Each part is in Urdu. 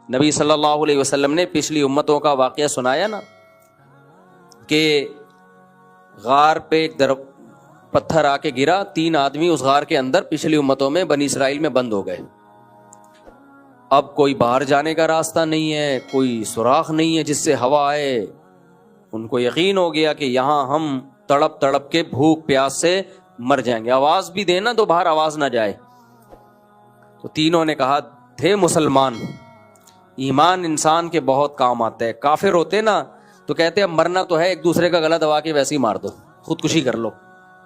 نبی صلی اللہ علیہ وسلم نے پچھلی امتوں کا واقعہ سنایا نا کہ غار پہ ایک پتھر آ کے گرا، 3 آدمی اس غار کے اندر پچھلی امتوں میں بنی اسرائیل میں بند ہو گئے. اب کوئی باہر جانے کا راستہ نہیں ہے، کوئی سوراخ نہیں ہے جس سے ہوا آئے. ان کو یقین ہو گیا کہ یہاں ہم تڑپ تڑپ کے بھوک پیاس سے مر جائیں گے، آواز بھی دینا تو باہر آواز نہ جائے. تو تینوں نے کہا تھے مسلمان، ایمان انسان کے بہت کام آتا ہے. کافر ہوتے نا تو کہتے اب مرنا تو ہے، ایک دوسرے کا گلا دبا کے ویسے ہی مار دو، خودکشی کر لو،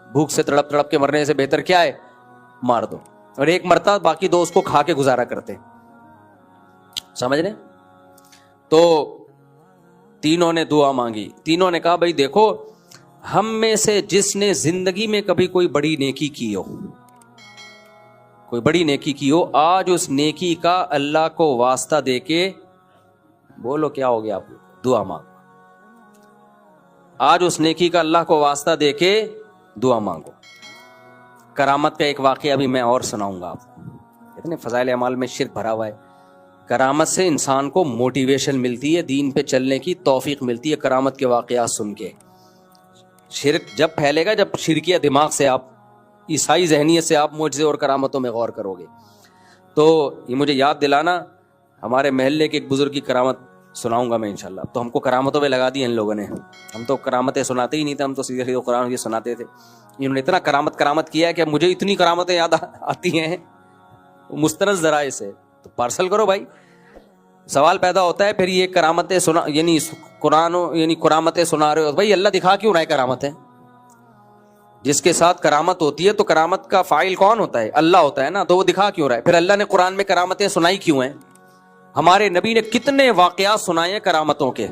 بھوک سے تڑپ تڑپ کے مرنے سے بہتر کیا ہے، مار دو. اور ایک مرتا باقی 2 اس کو کھا کے گزارا کرتے. سمجھ رہے؟ تو تینوں نے دعا مانگی. تینوں نے کہا بھائی دیکھو، ہم میں سے جس نے زندگی میں کبھی کوئی بڑی نیکی کی ہو، کوئی بڑی نیکی کی ہو، آج اس نیکی کا اللہ کو واسطہ دے کے، بولو کیا ہو گیا آپ کو، دعا مانگو. آج اس نیکی کا اللہ کو واسطہ دے کے دعا مانگو. کرامت کا ایک واقعہ بھی میں اور سناؤں گا آپ کو. اتنے فضائل اعمال میں شرک بھرا ہوا ہے. کرامت سے انسان کو موٹیویشن ملتی ہے، دین پہ چلنے کی توفیق ملتی ہے کرامت کے واقعات سن کے. شرک جب پھیلے گا جب شرکیہ دماغ سے، آپ عیسائی ذہنیت سے آپ معجزے اور کرامتوں میں غور کرو گے. تو یہ مجھے یاد دلانا، ہمارے محلے کے ایک بزرگ کی کرامت سناؤں گا میں انشاءاللہ. تو ہم کو کرامتوں پہ لگا دی ان لوگوں نے، ہم تو کرامتیں سناتے ہی نہیں تھے، ہم تو سیدھے قرآن یہ سناتے تھے. انہوں نے اتنا کرامت کیا ہے کہ مجھے اتنی کرامتیں یاد آتی ہیں مستند ذرائع سے. تو پارسل کرو بھائی. سوال پیدا ہوتا ہے پھر یہ کرامتیں سنا، یعنی قرآن یعنی کرامتیں سنا رہے ہو بھائی، اللہ دکھا کیوں رہا ہے کرامتیں؟ جس کے ساتھ کرامت ہوتی ہے تو کرامت کا فاعل کون ہوتا ہے؟ اللہ ہوتا ہے نا. تو وہ دکھا کیوں رہا ہے؟ پھر اللہ نے قرآن میں کرامتیں سنائی کیوں ہیں؟ ہمارے نبی نے کتنے واقعات سنائے ہیں کرامتوں کے،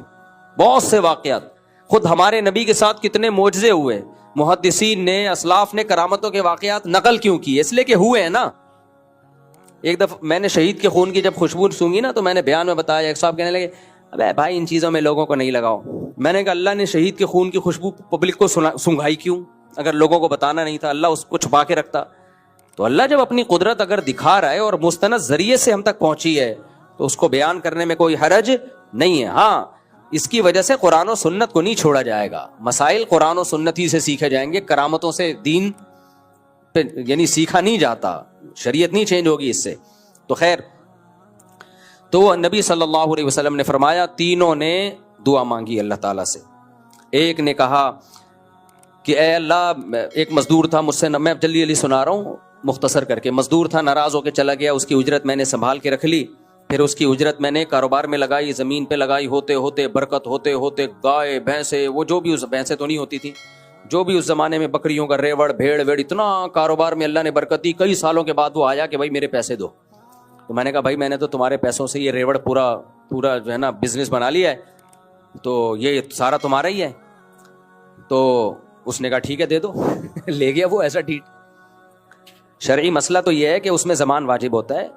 بہت سے واقعات. خود ہمارے نبی کے ساتھ کتنے معجزے ہوئے. محدثین نے، اسلاف نے کرامتوں کے واقعات نقل کیوں کی؟ اس لیے کہ ہوئے ہیں نا. ایک دفعہ میں نے شہید کے خون کی جب خوشبو سونگی نا تو میں نے بیان میں بتایا، ایک صاحب کہنے لگے ابے بھائی ان چیزوں میں لوگوں کو نہیں لگاؤ. میں نے کہا اللہ نے شہید کے خون کی خوشبو پبلک کو سنگھائی کیوں؟ اگر لوگوں کو بتانا نہیں تھا، اللہ اس کو چھپا کے رکھتا. تو اللہ جب اپنی قدرت اگر دکھا رہا ہے اور مستند ذریعے سے ہم تک پہنچی ہے تو اس کو بیان کرنے میں کوئی حرج نہیں ہے. ہاں اس کی وجہ سے قرآن و سنت کو نہیں چھوڑا جائے گا. مسائل قرآن و سنت ہی سے سیکھے جائیں گے، کرامتوں سے دین پہ یعنی سیکھا نہیں جاتا، شریعت نہیں چینج ہوگی اس سے. تو خیر، تو نبی صلی اللہ علیہ وسلم نے فرمایا تینوں نے دعا مانگی اللہ تعالیٰ سے. ایک نے کہا کہ اے اللہ، ایک مزدور تھا مجھ سے، میں جلدی جلدی سنا رہا ہوں مختصر کر کے. مزدور تھا، ناراض ہو کے چلا گیا، اس کی اجرت میں نے سنبھال کے رکھ لی. پھر اس کی اجرت میں نے کاروبار میں لگائی، زمین پہ لگائی، ہوتے ہوتے برکت ہوتے ہوتے گائے بھینسے، وہ جو بھی اس بھینسیں تو نہیں ہوتی تھی، جو بھی اس زمانے میں بکریوں کا ریوڑ بھیڑ ویڑ، اتنا کاروبار میں اللہ نے برکت دی. کئی سالوں کے بعد وہ آیا کہ بھائی میرے پیسے دو. تو میں نے کہا بھائی میں نے تو تمہارے پیسوں سے یہ ریوڑ پورا جو ہے نا بزنس بنا لیا ہے، تو یہ سارا تمہارا ہی ہے. تو اس نے کہا ٹھیک ہے دے دو. لے گیا وہ ایسا ٹھیک. شرعی مسئلہ تو یہ ہے کہ اس میں ضمان واجب ہوتا ہے،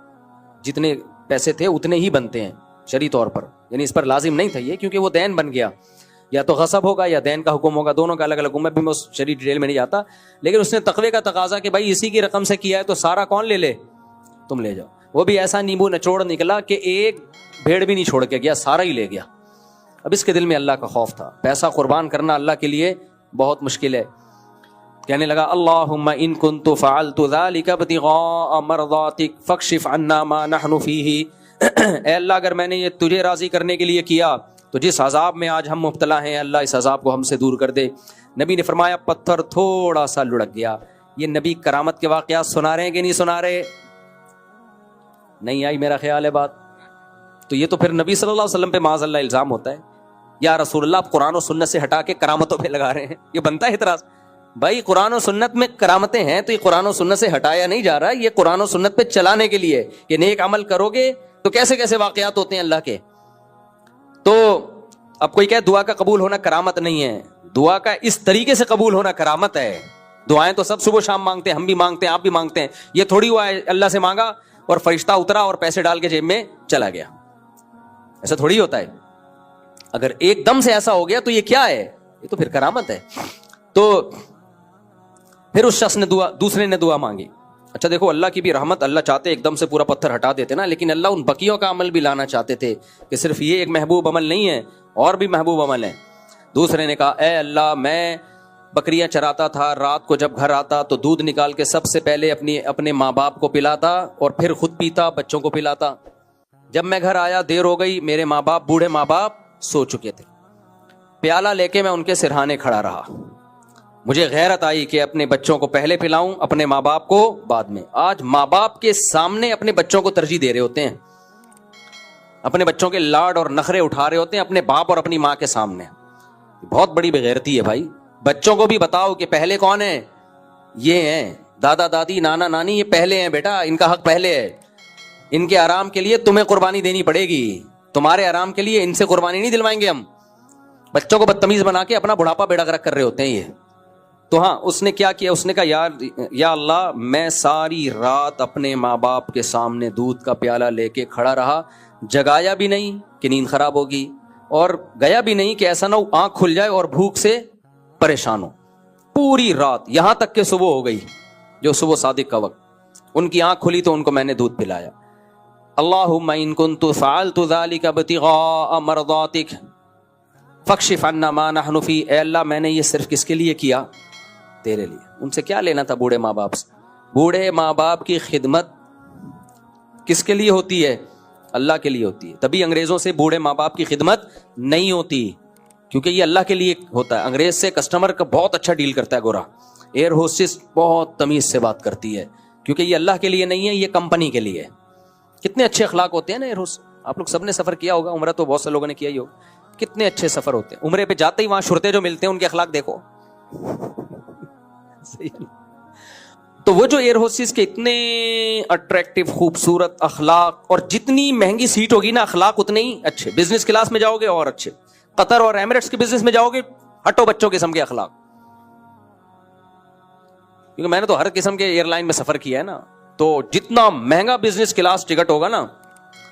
جتنے پیسے تھے اتنے ہی بنتے ہیں شرعی طور پر. یعنی اس پر لازم نہیں تھا یہ، کیونکہ وہ دین بن گیا، یا تو غصب ہوگا یا دین کا حکم ہوگا، دونوں کا الگ الگ حکم ہے. بھی میں اس شرعی ڈیٹیل میں نہیں جاتا، لیکن اس نے تقوی کا تقاضا کہ بھائی اسی کی رقم سے کیا ہے تو سارا کون لے لے؟ تم لے جاؤ. وہ بھی ایسا نیمبو نچوڑ نکلا کہ ایک بھیڑ بھی نہیں چھوڑ کے گیا، سارا ہی لے گیا. اب اس کے دل میں اللہ کا خوف تھا. پیسہ قربان کرنا اللہ کے لیے بہت مشکل ہے. کہنے لگا اللہم ان کنت فعلت ذلک ابتغاء مرضاتک فاکشف عنا ما نحن فیہ. اے اللہ اگر میں نے یہ تجھے راضی کرنے کے لیے کیا تو جس عذاب میں آج ہم مبتلا ہیں اللہ اس عذاب کو ہم سے دور کر دے. نبی نے فرمایا پتھر تھوڑا سا لڑک گیا. یہ نبی کرامت کے واقعات سنا رہے ہیں کہ نہیں سنا رہے؟ نہیں آئی میرا خیال ہے بات. تو یہ تو پھر نبی صلی اللہ علیہ وسلم پہ معاذ اللہ الزام ہوتا ہے، یا رسول اللہ آپ قرآن و سنت سے ہٹا کے کرامتوں پہ لگا رہے ہیں. یہ بنتا ہے اعتراض. بھائی قرآن و سنت میں کرامتیں ہیں تو یہ قرآن و سنت سے ہٹایا نہیں جا رہا، یہ قرآن و سنت پہ چلانے کے لیے کہ نیک عمل کرو گے تو کیسے کیسے واقعات ہوتے ہیں اللہ کے. تو اب کوئی کہے دعا کا قبول ہونا کرامت نہیں ہے، دعا کا اس طریقے سے قبول ہونا کرامت ہے. دعائیں تو سب صبح شام مانگتے ہیں، ہم بھی مانگتے ہیں، آپ بھی مانگتے ہیں. یہ تھوڑی ہوا ہے اللہ سے مانگا اور فرشتہ اترا اور پیسے ڈال کے جیب میں چلا گیا، ایسا تھوڑی ہوتا ہے. اگر ایک دم سے ایسا ہو گیا تو یہ کیا ہے؟ یہ تو پھر کرامت ہے. تو پھر اس شخص نے دوسرے نے دعا مانگی. اچھا دیکھو اللہ کی بھی رحمت, اللہ چاہتے ایک دم سے پورا پتھر ہٹا دیتے نا, لیکن اللہ ان بقیوں کا عمل بھی لانا چاہتے تھے کہ صرف یہ ایک محبوب عمل نہیں ہے, اور بھی محبوب عمل ہے. دوسرے نے کہا اے اللہ میں بکریاں چراتا تھا, رات کو جب گھر آتا تو دودھ نکال کے سب سے پہلے اپنے ماں باپ کو پلاتا اور پھر خود پیتا, بچوں کو پلاتا. جب میں گھر آیا دیر ہو گئی, میرے ماں باپ بوڑھے ماں باپ سو چکے تھے, پیالہ لے کے میں ان کے سرہانے کھڑا رہا. مجھے غیرت آئی کہ اپنے بچوں کو پہلے پلاؤں, اپنے ماں باپ کو بعد میں. آج ماں باپ کے سامنے اپنے بچوں کو ترجیح دے رہے ہوتے ہیں, اپنے بچوں کے لاڈ اور نخرے اٹھا رہے ہوتے ہیں اپنے باپ اور اپنی ماں کے سامنے. بہت بڑی بغیرتی ہے بھائی. بچوں کو بھی بتاؤ کہ پہلے کون ہے, یہ ہیں دادا دادی نانا نانی, یہ پہلے ہیں بیٹا, ان کا حق پہلے ہے. ان کے آرام کے لیے تمہیں قربانی دینی پڑے گی, تمہارے آرام کے لیے ان سے قربانی نہیں دلوائیں گے ہم. بچوں کو بدتمیز بنا کے اپنا بڑھاپا بیڑا گرک کر رہے ہوتے ہیں یہ. تو ہاں اس نے کیا کیا, اس نے کہا یا اللہ میں ساری رات اپنے ماں باپ کے سامنے دودھ کا پیالہ لے کے کھڑا رہا, جگایا بھی نہیں کہ نیند خراب ہوگی, اور گیا بھی نہیں کہ ایسا نہ ہو آنکھ کھل جائے اور بھوک سے پریشان ہو. پوری رات یہاں تک کہ صبح ہو گئی, جو صبح صادق کا وقت, ان کی آنکھ کھلی تو ان کو میں نے دودھ پلایا. اللہم ان کنت فعلت ذلک ابتغاء مرضاتک فاکشف عنا ما نحن فی. اے اللہ میں نے یہ صرف کس کے لیے کیا, تیرے لیے. ان سے کیا لینا تھا بوڑھے ماں باپ سے؟ بوڑھے ماں باپ کی خدمت کس کے لیے ہوتی ہے, اللہ کے لیے ہوتی ہے. تبھی انگریزوں سے بوڑھے ماں باپ کی خدمت نہیں ہوتی, کیونکہ یہ اللہ کے لیے ہوتا ہے. انگریز سے کسٹمر کا بہت اچھا ڈیل کرتا ہے گورا, ایئر ہوسٹس بہت تمیز سے بات کرتی ہے, کیونکہ یہ اللہ کے لیے نہیں ہے, یہ کمپنی کے لیے ہے. کتنے اچھے اخلاق ہوتے ہیں نا ایئر ہوسٹ. آپ لوگ سب نے سفر کیا ہوگا, عمرہ تو بہت سے لوگوں نے کیا ہی ہوگا. کتنے اچھے سفر ہوتے ہیں, عمرے پہ جاتے ہی وہاں شرطے جو ملتے ہیں ان کے اخلاق دیکھو. تو وہ جو ایئر ہوسٹس کے اتنے اٹریکٹیو خوبصورت اخلاق, اور جتنی مہنگی سیٹ ہوگی نا اخلاق اتنے ہی اچھے. بزنس کلاس میں جاؤ گے اور اچھے, قطر اور ایمریٹس کے بزنس میں جاؤ گے ہٹو بچوں قسم کے اخلاق. کیونکہ میں نے تو ہر قسم کے ایئر لائن میں سفر کیا ہے نا, تو جتنا مہنگا بزنس کلاس ٹکٹ ہوگا نا,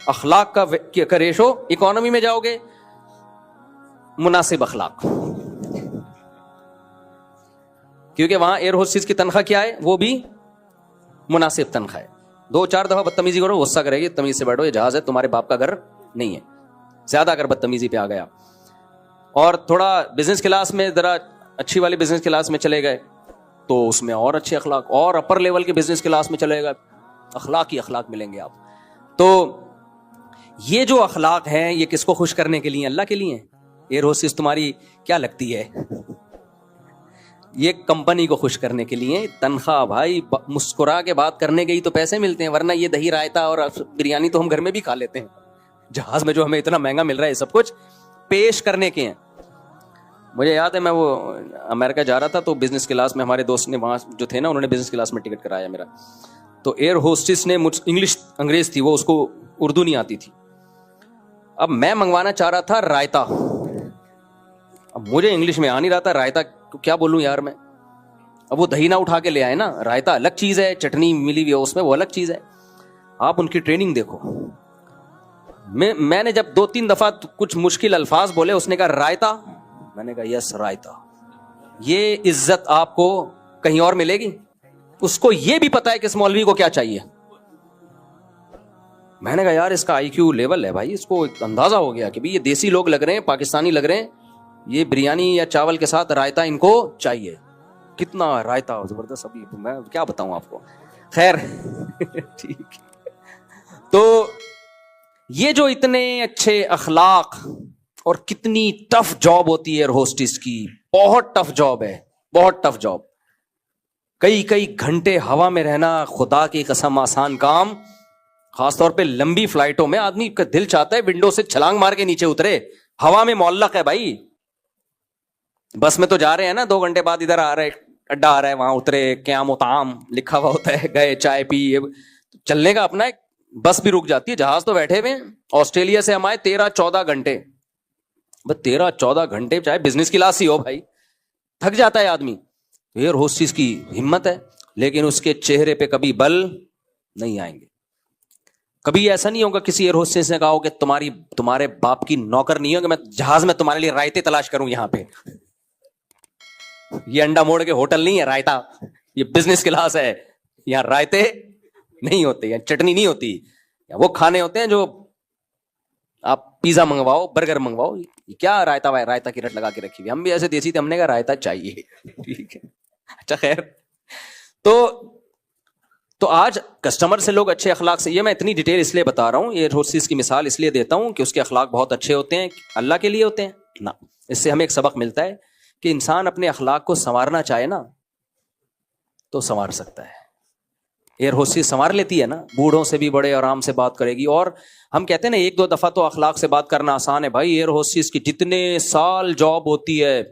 اخلاق کا ریشو, اکانومی میں جاؤ گے مناسب اخلاق, کیونکہ وہاں ایئر ہوسٹس کی تنخواہ کیا ہے, وہ بھی مناسب تنخواہ ہے. 2-4 دفعہ بدتمیزی کرو غصہ کرے گی, تمیز سے بیٹھو, یہ جہاز ہے تمہارے باپ کا گھر نہیں ہے. زیادہ اگر بدتمیزی پہ آ گیا, اور تھوڑا بزنس کلاس میں ذرا اچھی والی بزنس کلاس میں چلے گئے تو اس میں اور اچھے اخلاق, اور اپر لیول کے بزنس کلاس میں چلے گئے اخلاق ہی اخلاق ملیں گے آپ. تو یہ جو اخلاق ہیں یہ کس کو خوش کرنے کے لیے, اللہ کے لیے. ایئر ہوسٹس تمہاری کیا لگتی ہے, یہ کمپنی کو خوش کرنے کے لیے. تنخواہ بھائی مسکرا کے بات کرنے کے ہی تو پیسے ملتے ہیں, ورنہ یہ دہی رائتا اور بریانی تو ہم گھر میں بھی کھا لیتے ہیں. جہاز میں جو ہمیں اتنا مہنگا مل رہا ہے سب کچھ پیش کرنے کے ہیں. مجھے یاد ہے میں وہ امریکہ جا رہا تھا تو بزنس کلاس میں ہمارے دوست نے وہاں جو تھے نا, انہوں نے بزنس کلاس میں ٹکٹ کرایا میرا. تو ایئر ہوسٹس نے انگلش انگریز تھی وہ, اس کو اردو نہیں آتی تھی. اب میں منگوانا چاہ رہا تھا رائتا, اب مجھے انگلش میں آ نہیں رہا تھا رائتا کیا بولوں یار میں. اب وہ دہی نہ اٹھا کے لے آئے نا, رائتا الگ چیز ہے, چٹنی ملی ہوئی ہے اس میں وہ الگ چیز ہے. آپ ان کی ٹریننگ دیکھو. میں نے جب 2-3 دفعہ کچھ مشکل الفاظ بولے, اس نے کہا رائتا, میں نے کہا یس رائتا. یہ عزت آپ کو کہیں اور ملے گی. اس کو یہ بھی پتا ہے کہ اس مولوی کو کیا چاہیے. میں نے کہا یار اس کا آئی کیو لیول ہے بھائی, اس کو اندازہ ہو گیا کہ یہ دیسی لوگ لگ رہے ہیں, پاکستانی لگ رہے ہیں, یہ بریانی یا چاول کے ساتھ رائتا ان کو چاہیے. کتنا رائتا زبردست, ابھی میں کیا بتاؤں آپ کو. خیر ٹھیک. تو یہ جو اتنے اچھے اخلاق, اور کتنی ٹف جاب ہوتی ہے ایئر ہوسٹس کی, بہت ٹف جاب ہے, بہت ٹف جاب. کئی گھنٹے ہوا میں رہنا, خدا کی قسم آسان کام, خاص طور پہ لمبی فلائٹوں میں آدمی کا دل چاہتا ہے ونڈو سے چھلانگ مار کے نیچے اترے. ہوا میں معلق ہے بھائی. بس میں تو جا رہے ہیں نا, 2 گھنٹے بعد ادھر آ رہے, اڈا آ رہا ہے, وہاں اترے, قیام و طعام لکھا ہوا ہوتا ہے, گئے چائے پی, چلنے کا اپنا ایک. بس بھی رک جاتی ہے, جہاز تو بیٹھے ہوئے. آسٹریلیا سے ہم آئے 13-14 گھنٹے, بس 13-14 گھنٹے چاہے بزنس کلاس ہی ہو بھائی, تھک جاتا ہے آدمی. ایئر ہوسٹس کی ہمت ہے, لیکن اس کے چہرے پہ کبھی بل نہیں آئیں گے. کبھی ایسا نہیں ہوگا کسی ایئر ہوسٹس نے کہا ہو کہ تمہارے باپ کی نوکر نہیں ہو کہ میں جہاز میں تمہارے لیے رائتے تلاش کروں یہاں پہ. یہ انڈا موڑ کے ہوٹل نہیں ہے رائتا, یہ بزنس کلاس ہے, یہاں رائتے نہیں ہوتے, یہاں چٹنی نہیں ہوتی, وہ کھانے ہوتے ہیں جو آپ پیزا منگواؤ, برگر منگواؤ, کیا رائتا کی رٹ لگا کے رکھی ہوئی. ہم بھی ایسے دیسی تھے, ہم نے کہا رائتا چاہیے. ٹھیک ہے, اچھا خیر. تو آج کسٹمر سے لوگ اچھے اخلاق سے, یہ میں اتنی ڈیٹیل اس لیے بتا رہا ہوں, یہ روسیز کی مثال اس لیے دیتا ہوں کہ اس کے اخلاق بہت اچھے ہوتے ہیں, اللہ کے لیے ہوتے ہیں نا. اس سے ہمیں ایک سبق ملتا ہے کہ انسان اپنے اخلاق کو سنوارنا چاہے نا تو سنوار سکتا ہے. ایئر ہوسٹس سنوار لیتی ہے نا, بوڑھوں سے بھی بڑے آرام سے بات کرے گی. اور ہم کہتے ہیں نا ایک دو دفعہ تو اخلاق سے بات کرنا آسان ہے بھائی. ایئر ہوسٹس کی جتنے سال جاب ہوتی ہے,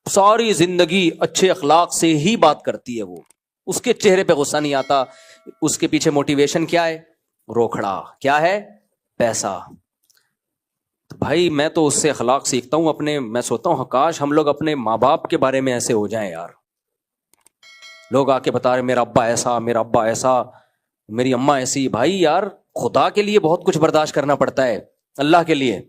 ساری زندگی اچھے اخلاق سے ہی بات کرتی ہے. وہ اس کے چہرے پہ غصہ نہیں آتا. اس کے پیچھے موٹیویشن کیا ہے؟ روکھڑا. کیا ہے؟ پیسہ. بھائی میں تو اس سے اخلاق سیکھتا ہوں اپنے. میں سوچتا ہوں کاش ہم لوگ اپنے ماں باپ کے بارے میں ایسے ہو جائیں یار. لوگ آ کے بتا رہے میرا ابا ایسا, میرا ابا ایسا, میری اماں ایسی. بھائی یار خدا کے لیے بہت کچھ برداشت کرنا پڑتا ہے, اللہ کے لیے.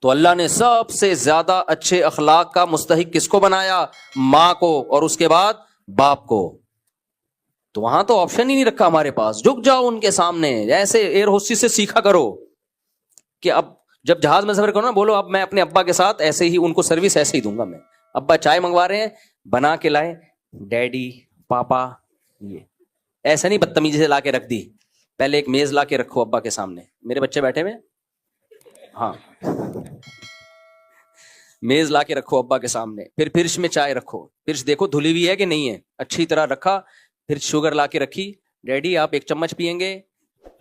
تو اللہ نے سب سے زیادہ اچھے اخلاق کا مستحق کس کو بنایا؟ ماں کو, اور اس کے بعد باپ کو. تو وہاں تو آپشن ہی نہیں رکھا ہمارے پاس, جھک جاؤ ان کے سامنے. ایسے ایئر ہوسٹس سے سیکھا کرو کہ اب جب جہاز میں سفر کرو نا, بولو اب میں اپنے ابا کے ساتھ ایسے ہی ان کو سروس ایسے ہی دوں گا. میں ابا چائے منگوا رہے ہیں, بنا کے لائے, ڈیڈی پاپا, یہ ایسا نہیں بدتمیزی سے لا کے رکھ دی. پہلے ایک میز لا کے رکھو ابا کے سامنے. میرے بچے بیٹھے ہوئے, ہاں, میز لا کے رکھو ابا کے سامنے. پھر فرش میں چائے رکھو, فرش دیکھو دھلی ہوئی ہے کہ نہیں ہے, اچھی طرح رکھا. پھر شوگر لا کے رکھی, ڈیڈی آپ 1 چمچ پئیں گے؟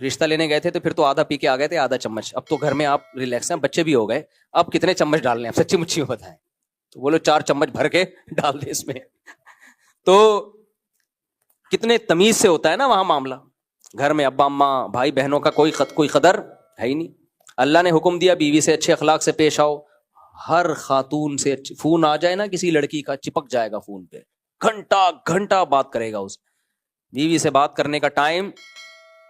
رشتہ لینے گئے تھے تو پھر تو آدھا پی کے آ گئے تھے, آدھا چمچ. اب تو گھر میں آپ ریلیکس ہیں, بچے بھی ہو گئے, اب کتنے چمچ ڈالنے ہیں؟ سچی مچھی بتائیں. تو بولو 4 چمچ بھر کے ڈال دے اس میں. تو کتنے تمیز سے ہوتا ہے نا وہاں معاملہ. گھر میں ابا اماں بھائی بہنوں کا کوئی قدر ہے ہی نہیں. اللہ نے حکم دیا بیوی سے اچھے اخلاق سے پیش آؤ. ہر خاتون سے فون آ جائے نا کسی لڑکی کا, چپک جائے گا فون پہ, گھنٹہ گھنٹہ بات کرے گا. اس بیوی سے بات کرنے کا ٹائم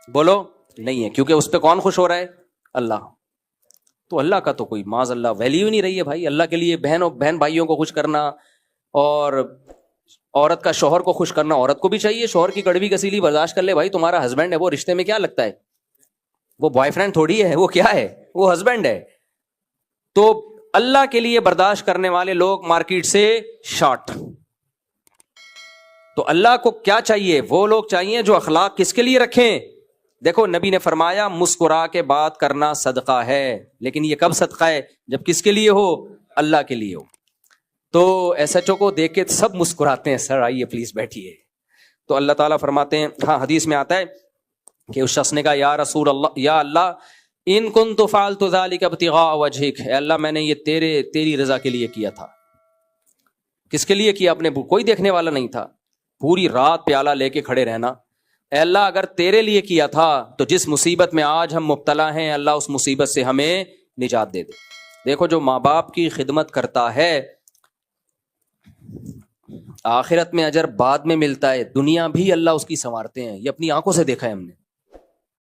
بولو نہیں ہے, کیونکہ اس پہ کون خوش ہو رہا ہے؟ اللہ. تو اللہ کا تو کوئی معاذ اللہ ویلیو ہی نہیں رہی ہے بھائی. اللہ کے لیے بہن بھائیوں کو خوش کرنا, اور عورت کا شوہر کو خوش کرنا. عورت کو بھی چاہیے شوہر کی کڑوی کسیلی برداشت کر لے. بھائی تمہارا ہسبینڈ ہے, وہ رشتے میں کیا لگتا ہے؟ وہ بوائے فرینڈ تھوڑی ہے, وہ کیا ہے؟ وہ ہسبینڈ ہے. تو اللہ کے لیے برداشت کرنے والے لوگ مارکیٹ سے شارٹ. تو اللہ کو کیا چاہیے؟ وہ لوگ چاہیے جو اخلاق کس کے لیے رکھیں. دیکھو نبی نے فرمایا مسکرا کے بات کرنا صدقہ ہے, لیکن یہ کب صدقہ ہے؟ جب کس کے لیے ہو؟ اللہ کے لیے ہو. تو ایس ایچ او کو دیکھ کے سب مسکراتے ہیں, سر آئیے پلیز بیٹھیے. تو اللہ تعالیٰ فرماتے ہیں, ہاں حدیث میں آتا ہے کہ اس شخص نے کہا یا رسول اللہ, یا اللہ ان کنت فعلت ذلک ابتغاء وجہک, اے اللہ میں نے یہ تیری رضا کے لیے کیا تھا. کس کے لیے کیا؟ اپنے کوئی دیکھنے والا نہیں تھا. پوری رات پیالہ لے کے کھڑے رہنا. اے اللہ اگر تیرے لیے کیا تھا تو جس مصیبت میں آج ہم مبتلا ہیں, اللہ اس مصیبت سے ہمیں نجات دے دے. دیکھو جو ماں باپ کی خدمت کرتا ہے آخرت میں اجر بعد میں ملتا ہے, دنیا بھی اللہ اس کی سنوارتے ہیں. یہ اپنی آنکھوں سے دیکھا ہے ہم نے.